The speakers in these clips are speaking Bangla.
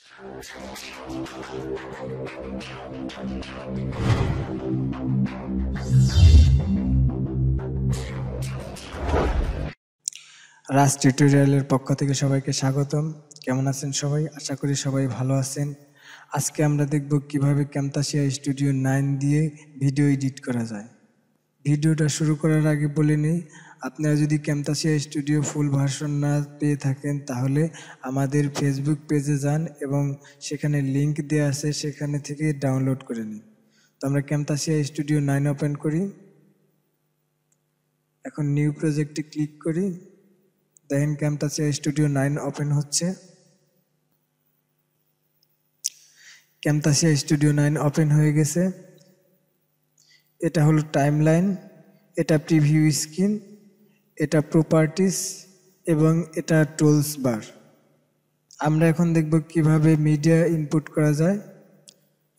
রাজ টিউটোরিয়ালের পক্ষ থেকে সবাইকে স্বাগতম। কেমন আছেন সবাই? আশা করি সবাই ভালো আছেন। আজকে আমরা দেখব কিভাবে ক্যামতাসিয়া স্টুডিও 9 দিয়ে ভিডিও এডিট করা যায়। ভিডিওটা শুরু করার আগে বলে নিই, আপনারা যদি ক্যামতাসিয়া স্টুডিও ফুল ভার্সন না পেয়ে থাকেন তাহলে আমাদের ফেসবুক পেজে যান এবং সেখানে লিংক দেওয়া আছে, সেখানে থেকে ডাউনলোড করে নিন। তো আমরা ক্যামতাসিয়া স্টুডিও 9 ওপেন করি। এখন নিউ প্রজেক্টে ক্লিক করি। দেখেন ক্যামতাসিয়া স্টুডিও 9 ওপেন হচ্ছে। ক্যামতাসিয়া স্টুডিও 9 ওপেন হয়ে গেছে। এটা হলো টাইমলাইন, এটা প্রিভিউ স্ক্রিন, এটা প্রপার্টিস এবং এটা টুলস বার। আমরা এখন দেখব কিভাবে মিডিয়া ইনপুট করা যায়।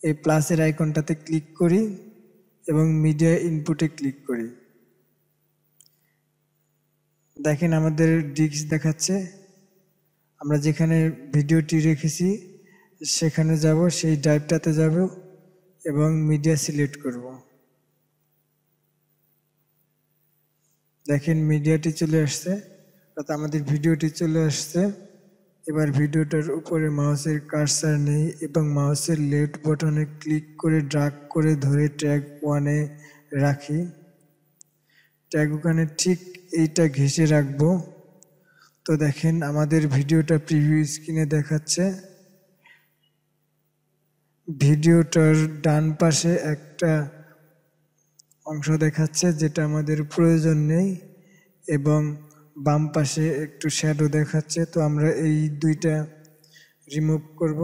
এই প্লাসের আইকনটাতে ক্লিক করি এবং মিডিয়া ইনপুটে ক্লিক করি। দেখেন আমাদের ডিস্ক দেখাচ্ছে। আমরা যেখানে ভিডিওটি রেখেছি সেখানে যাব, সেই ড্রাইভটাতে যাব এবং মিডিয়া সিলেক্ট করব। দেখেন মিডিয়াটি চলে আসছে, অর্থাৎ আমাদের ভিডিওটি চলে আসছে। এবার ভিডিওটার উপরে মাউসের কার্সার নেই এবং মাউসের লেফট বাটনে ক্লিক করে ড্র্যাগ করে ধরে ট্যাগ 1-এ রাখি। ট্যাগ ওখানে ঠিক এইটা ঘেঁষে রাখবো। তো দেখেন আমাদের ভিডিওটা প্রিভিউ স্ক্রিনে দেখাচ্ছে। ভিডিওটার ডান পাশে একটা অংশ দেখাচ্ছে যেটা আমাদের প্রয়োজন নেই এবং বাম পাশে একটু শ্যাডো দেখাচ্ছে। তো আমরা এই দুইটা রিমুভ করব।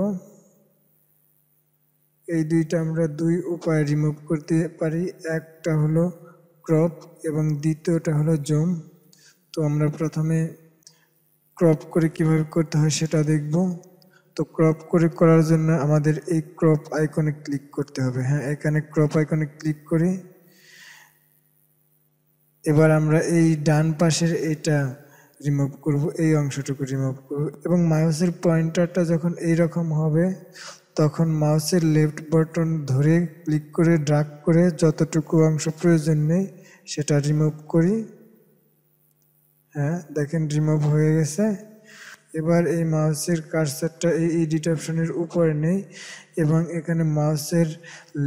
এই দুইটা আমরা দুই উপায়ে রিমুভ করতে পারি। একটা হলো ক্রপ এবং দ্বিতীয়টা হলো জুম। তো আমরা প্রথমে ক্রপ করে কিভাবে করতে হয় সেটা দেখব। তো ক্রপ করে করার জন্য আমাদের এই ক্রপ আইকনে ক্লিক করতে হবে। হ্যাঁ, এখানে ক্রপ আইকনে ক্লিক করি। এবার আমরা এই ডান পাশের এটা রিমুভ করব, এই অংশটুকু রিমুভ করব এবং মাউসের পয়েন্টারটা যখন এইরকম হবে তখন মাউসের লেফট বাটন ধরে ক্লিক করে ড্র্যাগ করে যতটুকু অংশ প্রয়োজন নেই সেটা রিমুভ করি। হ্যাঁ, দেখেন রিমুভ হয়ে গেছে। এবার এই মাউসের কার্সারটা এই এডিট অপশনের উপরে নেই এবং এখানে মাউসের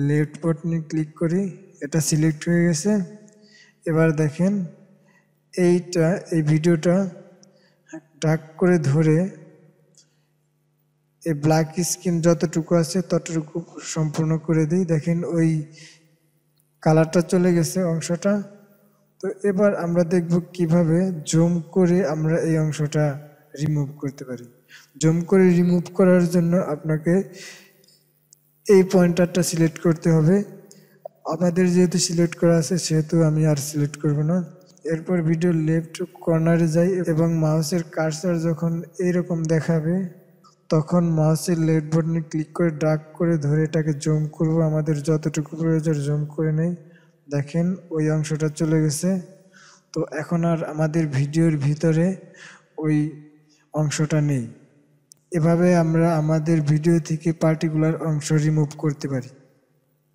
লেফট বাটনে ক্লিক করি, এটা সিলেক্ট হয়ে গেছে। এবার দেখেন এই ভিডিওটা ড্র্যাগ করে ধরে এই ব্ল্যাক স্ক্রিন যতটুকু আছে ততটুকু সম্পূর্ণ করে দিই। দেখেন ওই কালারটা চলে গেছে অংশটা। তো এবার আমরা দেখব কিভাবে জুম করে আমরা এই অংশটা রিমুভ করতে পারি। জুম করে রিমুভ করার জন্য আপনাকে এই পয়েন্টারটা সিলেক্ট করতে হবে। আমাদের যেহেতু সিলেক্ট করা আছে সেহেতু আমি আর সিলেক্ট করব না। এরপর ভিডিওর লেফট কর্নারে যাই এবং মাউসের কার্সার যখন এইরকম দেখাবে তখন মাউসের লেফট বাটনে ক্লিক করে ড্র্যাগ করে ধরে এটাকে জুম করব। আমাদের যতটুকু প্রয়োজন জুম করে নেই। দেখেন ওই অংশটা চলে গেছে। তো এখন আর আমাদের ভিডিওর ভিতরে ওই অংশটা নেই। এভাবে আমরা আমাদের ভিডিও থেকে পার্টিকুলার অংশ রিমুভ করতে পারি।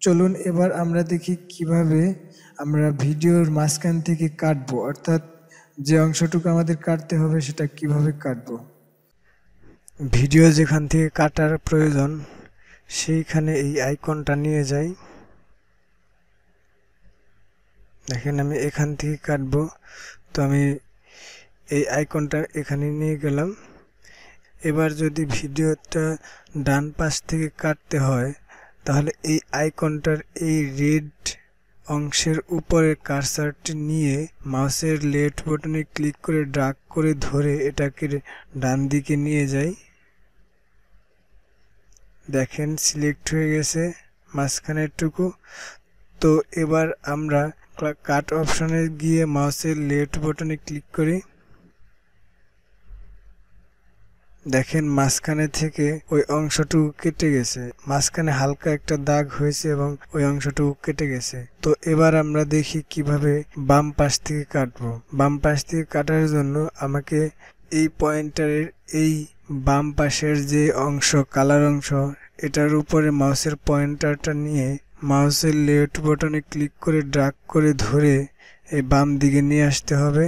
চলুন এবার আমরা দেখি কিভাবে আমরা ভিডিওর মাঝখান থেকে কাটবো, অর্থাৎ যে অংশটুকু আমাদের কাটতে হবে সেটা কিভাবে কাটবো। ভিডিও যেখান থেকে কাটার প্রয়োজন সেইখানে এই আইকনটা নিয়ে যাই। দেখেন আমি এখান থেকে কাটবো, তো আমি এই আইকনটা এখানে নিয়ে গেলাম। এবার যদি ভিডিওটা ডান পাশ থেকে কাটতে হয় তাহলে এই আইকনটার এই রেড অংশের উপরে কার্সারটি নিয়ে মাউসের লেফট বাটনে ক্লিক করে ড্র্যাগ করে ধরে এটাকে ডান দিকে নিয়ে যাই। দেখেন সিলেক্ট হয়ে গেছে মাঝখানেরটুকু। তো এবার আমরা কাট অপশনে গিয়ে মাউসের লেফট বাটনে ক্লিক করি। দেখেন মাঝখানে থেকে ওই অংশটুকু কেটে গেছে, মাঝখানে হালকা একটা দাগ হয়েছে এবং ওই অংশটুকু কেটে গেছে। তো এবার আমরা দেখি কিভাবে বাম পাশ থেকে কাটবো। বাম পাশ থেকে কাটার জন্য আমাকে এই পয়েন্টারের এই বাম পাশের যে অংশ কালার অংশ এটার উপরে মাউসের পয়েন্টারটা নিয়ে মাউসের লেফট বাটনে ক্লিক করে ড্র্যাগ করে ধরে এই বাম দিকে নিয়ে আসতে হবে।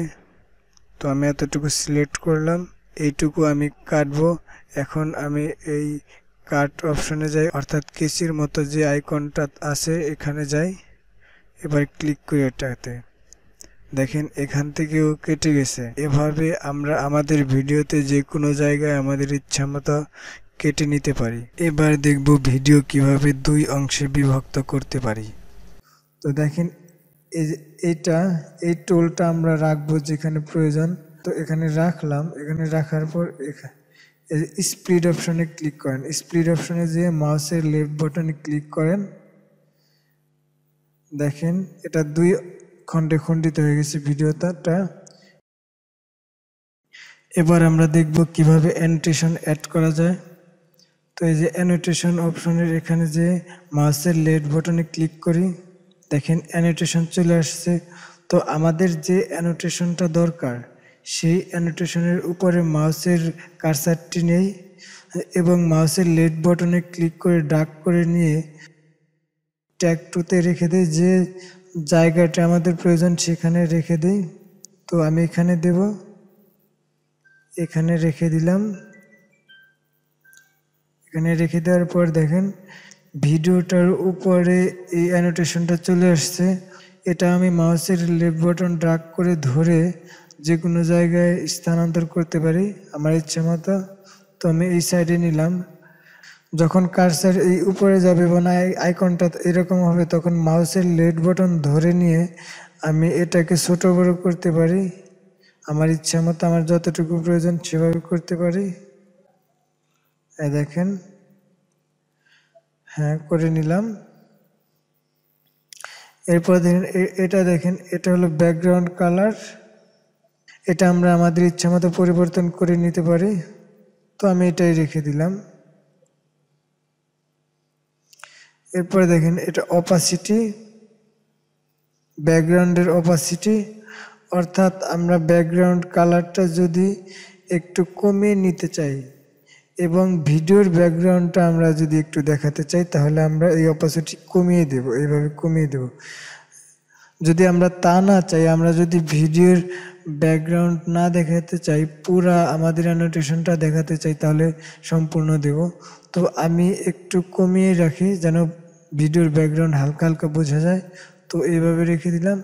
তো আমি এতটুকু সিলেক্ট করলাম, এইটুকু আমি কাটবো। এখন আমি এই কাট অপশনে যাই, অর্থাৎ কেচির মতো যে আইকনটা আছে এখানে যাই। এবার ক্লিক করি এটাতে, দেখেন এখান থেকেও কেটে গেছে। এভাবে আমরা আমাদের ভিডিওতে যে কোনো জায়গায় আমাদের ইচ্ছা মতো কেটে নিতে পারি। এবার দেখব ভিডিও কিভাবে দুই অংশে বিভক্ত করতে পারি। তো দেখেন এই টুলটা আমরা রাখবো যেখানে প্রয়োজন। তো এখানে রাখলাম, এখানে রাখার পর স্প্লিট অপশনে ক্লিক করেন। স্প্লিট অপশনে যেয়ে মাউসের লেফট বাটনে ক্লিক করেন। দেখেন এটা দুই খণ্ডে খণ্ডিত হয়ে গেছে ভিডিওটা। এবার আমরা দেখব কিভাবে অ্যানোটেশন অ্যাড করা যায়। তো এই যে অ্যানোটেশন অপশনের এখানে যে মাউসের লেফট বাটনে ক্লিক করি, দেখেন অ্যানোটেশন চলে আসছে। তো আমাদের যে অ্যানোটেশনটা দরকার সেই অ্যানোটেশনের উপরে মাউসের কার্সারটি নেই এবং মাউসের লেফট বাটনে ক্লিক করে ড্র্যাগ করে নিয়ে ট্যাগ টুতে রেখে দিই, যে জায়গাটা আমাদের প্রয়োজন সেখানে রেখে দিই। তো আমি এখানে দেব, এখানে রেখে দিলাম। এখানে রেখে দেওয়ার পর দেখেন ভিডিওটার উপরে এই অ্যানোটেশনটা চলে আসছে। এটা আমি মাউসের লেফট বাটন ড্র্যাগ করে ধরে যে কোনো জায়গায় স্থানান্তর করতে পারি আমার ইচ্ছে মতো। তো আমি এই সাইডে নিলাম। যখন কার্সার এই উপরে যাবে বা আইকনটা এরকম হবে তখন মাউসের লেফট বাটন ধরে নিয়ে আমি এটাকে ছোট বড় করতে পারি আমার ইচ্ছা মতো, আমার যতটুকু প্রয়োজন সেভাবে করতে পারি। দেখেন, হ্যাঁ করে নিলাম। এরপর দেখেন এটা, দেখেন এটা হলো ব্যাকগ্রাউন্ড কালার। এটা আমরা আমাদের ইচ্ছা মতো পরিবর্তন করে নিতে পারি। তো আমি এটাই রেখে দিলাম। এরপরে দেখেন এটা অপাসিটি, ব্যাকগ্রাউন্ডের অপাসিটি, অর্থাৎ আমরা ব্যাকগ্রাউন্ড কালারটা যদি একটু কমিয়ে নিতে চাই এবং ভিডিওর ব্যাকগ্রাউন্ডটা আমরা যদি একটু দেখাতে চাই তাহলে আমরা এই অপাসিটি কমিয়ে দেব, এইভাবে কমিয়ে দেব। যদি আমরা তা না চাই, আমরা যদি ভিডিওর ব্যাকগ্রাউন্ড না দেখাতে চাই, পুরা আমাদের অ্যানোটেশনটা দেখাতে চাই তাহলে সম্পূর্ণ দেব। তো আমি একটু কমিয়ে রাখি যেন ভিডিওর ব্যাকগ্রাউন্ড হালকা হালকা বোঝা যায়। তো এইভাবে রেখে দিলাম।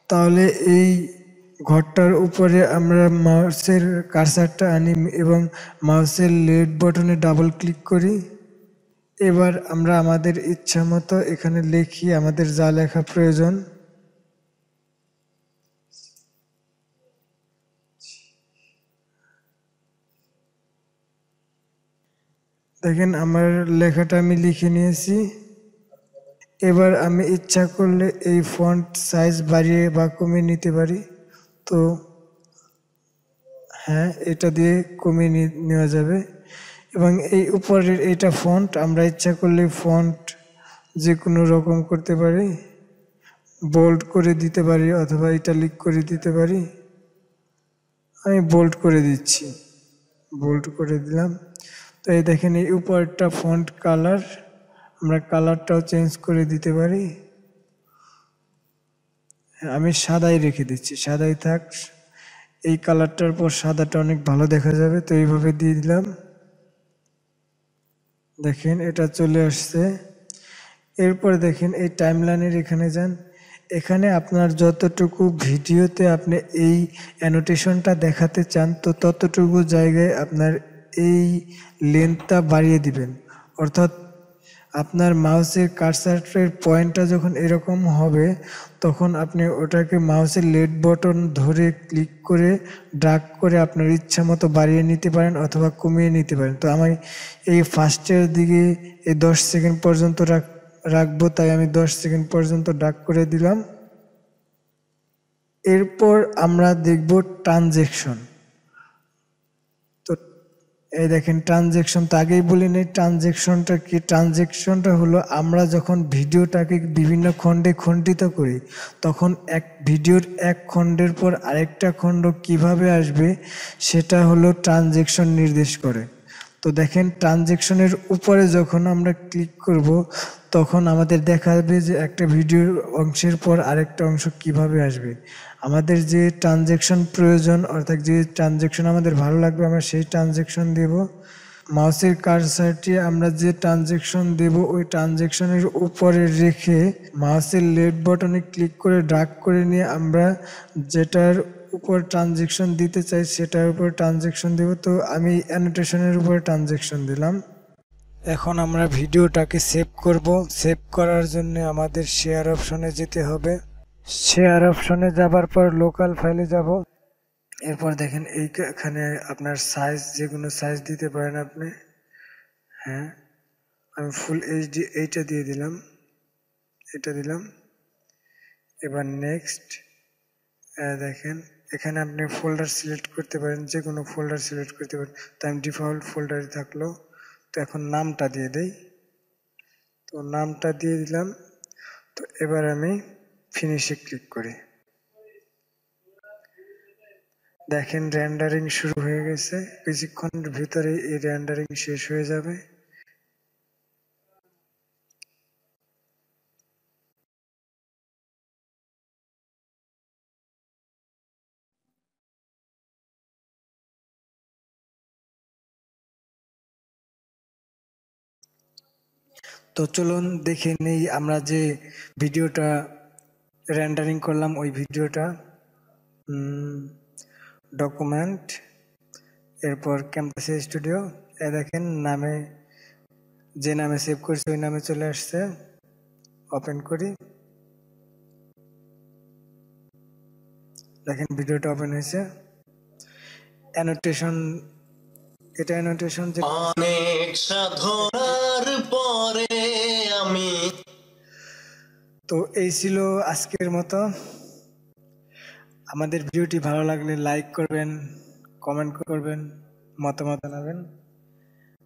তাহলে এই ঘরটার উপরে আমরা মাউসের কার্সারটা আনি এবং মাউসের লেফট বাটনে ডাবল ক্লিক করি। এবার আমরা আমাদের ইচ্ছা মতো এখানে লিখি আমাদের যা লেখা প্রয়োজন। দেখেন আমার লেখাটা আমি লিখে নিয়েছি। এবার আমি ইচ্ছা করলে এই ফন্ট সাইজ বাড়িয়ে বা কমিয়ে নিতে পারি। তো হ্যাঁ, এটা দিয়ে কমিয়ে নেওয়া যাবে। এবং এই উপরের এইটা ফন্ট, আমরা ইচ্ছা করলে ফন্ট যে কোনো রকম করতে পারি, বোল্ড করে দিতে পারি অথবা ইটালিক করে দিতে পারি। আমি বোল্ড করে দিচ্ছি, বোল্ড করে দিলাম। তো এই দেখেন এই উপরটা ফন্ট কালার, আমরা কালারটাও চেঞ্জ করে দিতে পারি। আমি সাদাই রেখে দিচ্ছি, সাদাই থাক। এই কালারটার পর সাদাটা অনেক ভালো দেখা যাবে, তো এইভাবে দিয়ে দিলাম। দেখেন এটা চলে আসছে। এরপরে দেখেন এই টাইমলাইনের এখানে যান। এখানে আপনার যতটুকু ভিডিওতে আপনি এই অ্যানোটেশনটা দেখাতে চান তো ততটুকু জায়গায় আপনার এই লেন্থটা বাড়িয়ে দিবেন। অর্থাৎ আপনার মাউসের কার্সারের পয়েন্টটা যখন এরকম হবে তখন আপনি ওটাকে মাউসের লেফট বাটন ধরে ক্লিক করে ড্র্যাগ করে আপনার ইচ্ছা মতো বাড়িয়ে নিতে পারেন অথবা কমিয়ে নিতে পারেন। তো আমি এই ফার্স্টের দিকে এই 10 সেকেন্ড পর্যন্ত রাখবো, তাই আমি 10 সেকেন্ড পর্যন্ত ড্র্যাগ করে দিলাম। এরপর আমরা দেখব ট্রানজেকশন। তো এই দেখেন ট্রানজেকশন তো আগেই বলি নেই, ট্রানজেকশনটা কি? ট্রানজেকশনটা হলো আমরা যখন ভিডিওটাকে বিভিন্ন খণ্ডে খণ্ডিত করি তখন এক ভিডিওর এক খণ্ডের পর আরেকটা খণ্ড কিভাবে আসবে সেটা হলো ট্রানজেকশন নির্দেশ করে। তো দেখেন ট্রানজেকশনের উপরে যখন আমরা ক্লিক করব তখন আমাদের দেখাবে যে একটা ভিডিওর অংশের পর আরেকটা অংশ কিভাবে আসবে। আমাদের যে ট্রানজেকশন প্রয়োজন অর্থাৎ যে ট্রানজেকশন আমাদের ভালো লাগবে আমরা সেই ট্রানজেকশন দেব। মাউসের কার্সারটি আমরা যে ট্রানজেকশন দেব ওই ট্রানজেকশনের উপরে রেখে মাউসের লেফট বাটনে ক্লিক করে ড্র্যাগ করে নিয়ে আমরা যেটার উপর ট্রানজেকশন দিতে চাই সেটার উপর ট্রানজেকশন দেব। তো আমি অ্যানোটেশনের উপর ট্রানজেকশন দিলাম। এখন আমরা ভিডিওটাকে সেভ করব। সেভ করার জন্য আমাদের শেয়ার অপশনে যেতে হবে। শেয়ার অপশনে যাবার পর লোকাল ফাইলে যাব। এরপর দেখেন এইখানে আপনার সাইজ, যে কোনো সাইজ দিতে পারেন আপনি। হ্যাঁ, আমি ফুল এইচডি এইটা দিয়ে দিলাম, এটা দিলাম। এবার নেক্সট। দেখেন এখানে আপনি ফোল্ডার সিলেক্ট করতে পারেন, যে কোনো ফোল্ডার সিলেক্ট করতে পারেন। তো আমি ডিফল্ট ফোল্ডারে থাকলো। তো এখন নামটা দিয়ে দেই। তো নামটা দিয়ে দিলাম। তো এবার আমি ফিনিশে ক্লিক করি। দেখেন রেন্ডারিং শুরু হয়ে গেছে। কিছুক্ষণের ভিতরে এই রেন্ডারিং শেষ হয়ে যাবে। তো চলুন দেখে নেই আমরা যে ভিডিওটা রেন্ডারিং করলাম ওই ভিডিওটা। ডকুমেন্ট, এরপর ক্যাম্পাস স্টুডিও। দেখেন নামে, যে নামে সেভ করছি ওই নামে চলে আসছে। ওপেন করি। দেখেন ভিডিওটা ওপেন হয়েছে। অ্যানোটেশন, এটা অ্যানোটেশন যে অনেক সাধনার পরে আমি। তো এই ছিল আজকের মতো। আমাদের ভিডিওটি ভালো লাগলে লাইক করবেন, কমেন্ট করবেন, মতামত জানাবেন,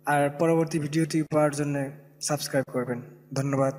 আর পরবর্তী ভিডিওটি পাওয়ার জন্য সাবস্ক্রাইব করবেন। ধন্যবাদ।